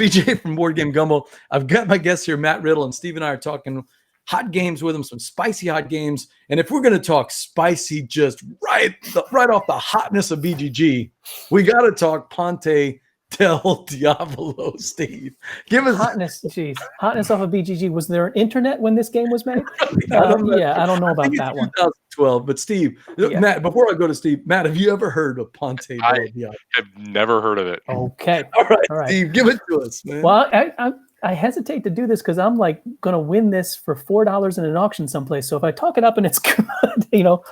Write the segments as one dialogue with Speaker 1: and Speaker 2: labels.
Speaker 1: BJ from Board Game Gumbo. I've got my guests here, Matt Riddle, and Steve and I are talking hot games with them, some spicy hot games. And if we're going to talk spicy, just right off the hotness of BGG, we got to talk Ponte del Diavalo, Steve. Give us
Speaker 2: hotness. Geez, hotness off of BGG. Was there an internet when this game was made? I don't know about that one.
Speaker 1: 2012. But Steve, Matt, before I go to Steve, Matt, have you ever heard of Ponte del Diavalo?
Speaker 3: I've never heard of it.
Speaker 2: Okay.
Speaker 1: All right, Steve, give it to us, man.
Speaker 2: Well, I hesitate to do this because I'm like going to win this for $4 in an auction someplace. So if I talk it up and it's good,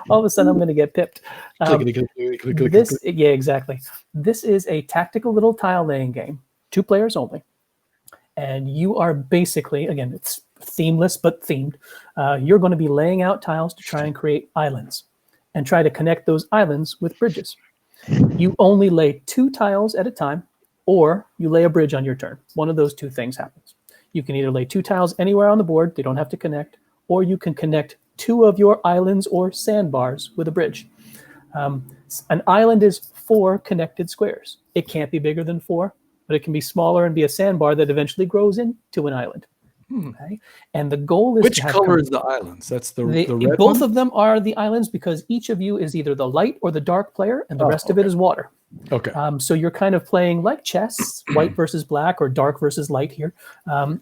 Speaker 2: all of a sudden I'm going to get pipped. Yeah, exactly. This is a tactical little tile laying game, 2 players only. And you are basically, again, it's themeless but themed. You're going to be laying out tiles to try and create islands and try to connect those islands with bridges. You only lay 2 tiles at a time, or you lay a bridge on your turn. One of those 2 things happens. You can either lay 2 tiles anywhere on the board, they don't have to connect, or you can connect 2 of your islands or sandbars with a bridge. An island is 4 connected squares. It can't be bigger than 4, but it can be smaller and be a sandbar that eventually grows into an island. Okay? And the goal is
Speaker 1: which color is the islands? That's the red
Speaker 2: both
Speaker 1: one?
Speaker 2: of them are the islands because each of you is either the light or the dark player, and the rest of it is water.
Speaker 1: Okay.
Speaker 2: So you're kind of playing like chess, white versus black or dark versus light here. And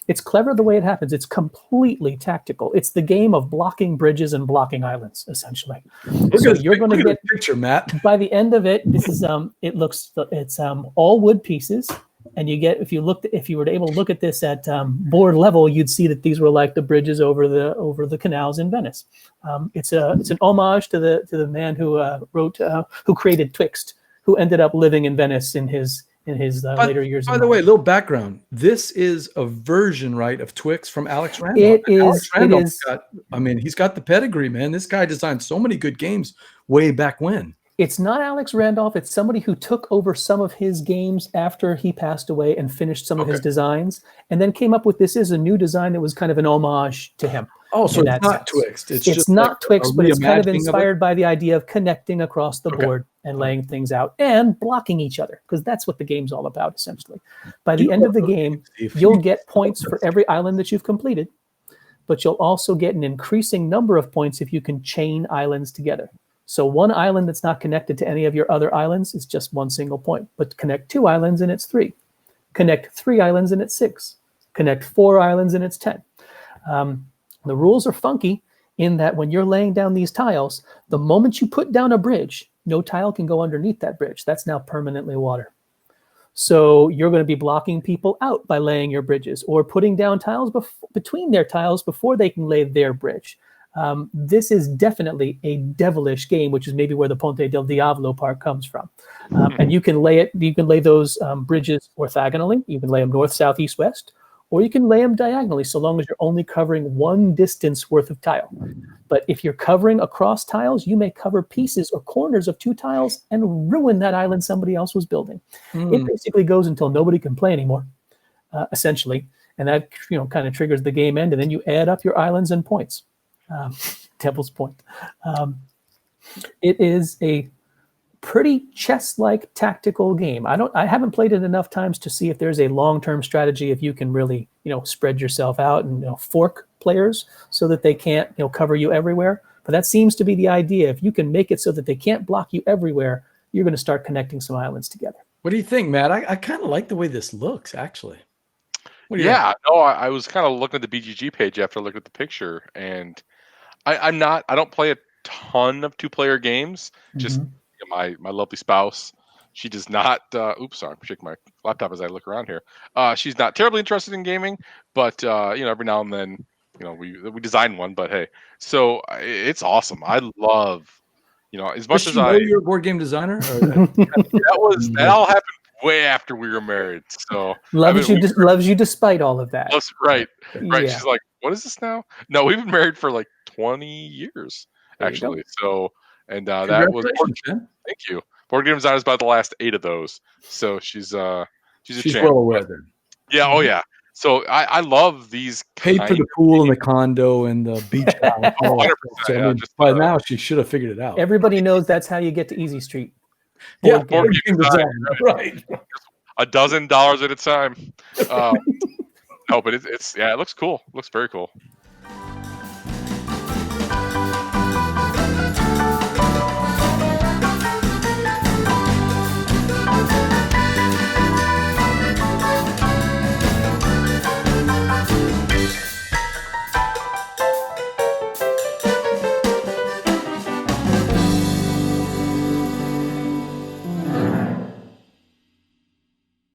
Speaker 2: it's clever the way it happens. It's completely tactical. It's the game of blocking bridges and blocking islands, essentially. So you're going to get
Speaker 1: a picture, Matt.
Speaker 2: By the end of it, this is it's all wood pieces. And you get, if you were able to look at this at board level, you'd see that these were like the bridges over the canals in Venice. It's an homage to the man who created Twixt, who ended up living in Venice in his later years.
Speaker 1: By the way, a little background. This is a version, right, of Twixt from Alex Randolph. He's got the pedigree, man. This guy designed so many good games way back when.
Speaker 2: It's not Alex Randolph. It's somebody who took over some of his games after he passed away and finished some of his designs, and then came up with this is a new design that was kind of an homage to him.
Speaker 1: Oh, so it's not Twixt.
Speaker 2: It's not Twixt, but it's kind of inspired by the idea of connecting across the board and laying things out and blocking each other, because that's what the game's all about, essentially. By the end of the game, you'll get points for every island that you've completed, but you'll also get an increasing number of points if you can chain islands together. So one island that's not connected to any of your other islands is just 1 single point. But connect 2 islands and it's 3. Connect 3 islands and it's 6. Connect 4 islands and it's 10. The rules are funky in that when you're laying down these tiles, the moment you put down a bridge, no tile can go underneath that bridge. That's now permanently water. So you're going to be blocking people out by laying your bridges or putting down tiles between their tiles before they can lay their bridge. This is definitely a devilish game, which is maybe where the Ponte del Diavalo part comes from. And you can lay those bridges orthogonally. You can lay them north, south, east, west, or you can lay them diagonally, so long as you're only covering 1 distance worth of tile. But if you're covering across tiles, you may cover pieces or corners of 2 tiles and ruin that island somebody else was building. It basically goes until nobody can play anymore, essentially. And that kind of triggers the game end, and then you add up your islands and points. Devil's Point. It is a pretty chess-like tactical game. I haven't played it enough times to see if there's a long-term strategy if you can really spread yourself out and fork players so that they can't cover you everywhere. But that seems to be the idea. If you can make it so that they can't block you everywhere, you're going to start connecting some islands together.
Speaker 1: What do you think, Matt? I kind of like the way this looks, actually.
Speaker 3: I was kind of looking at the BGG page after looking at the picture, and I don't play a ton of 2-player games. Just my lovely spouse, she does not. Oops, sorry, I'm shaking my laptop as I look around here. She's not terribly interested in gaming, but every now and then, we design one. But hey, so it's awesome. I love, as much as
Speaker 1: you're a board game designer.
Speaker 3: That all happened way after we were married. So
Speaker 2: loves you despite all of that.
Speaker 3: Right.
Speaker 2: Yeah.
Speaker 3: She's like, what is this now? No, we've been married for like 20 years, actually. So, and that was, thank you. Board game design is about the last 8 of those. So she's well
Speaker 1: aware then.
Speaker 3: Yeah. Oh yeah. So I love these.
Speaker 1: Paid for the pool and the condo and the beach house. 100%. By now she should have figured it out.
Speaker 2: Everybody knows that's how you get to Easy Street.
Speaker 3: Board game design,
Speaker 1: right.
Speaker 3: $12 at a time. No, but it's it looks cool. It looks very cool.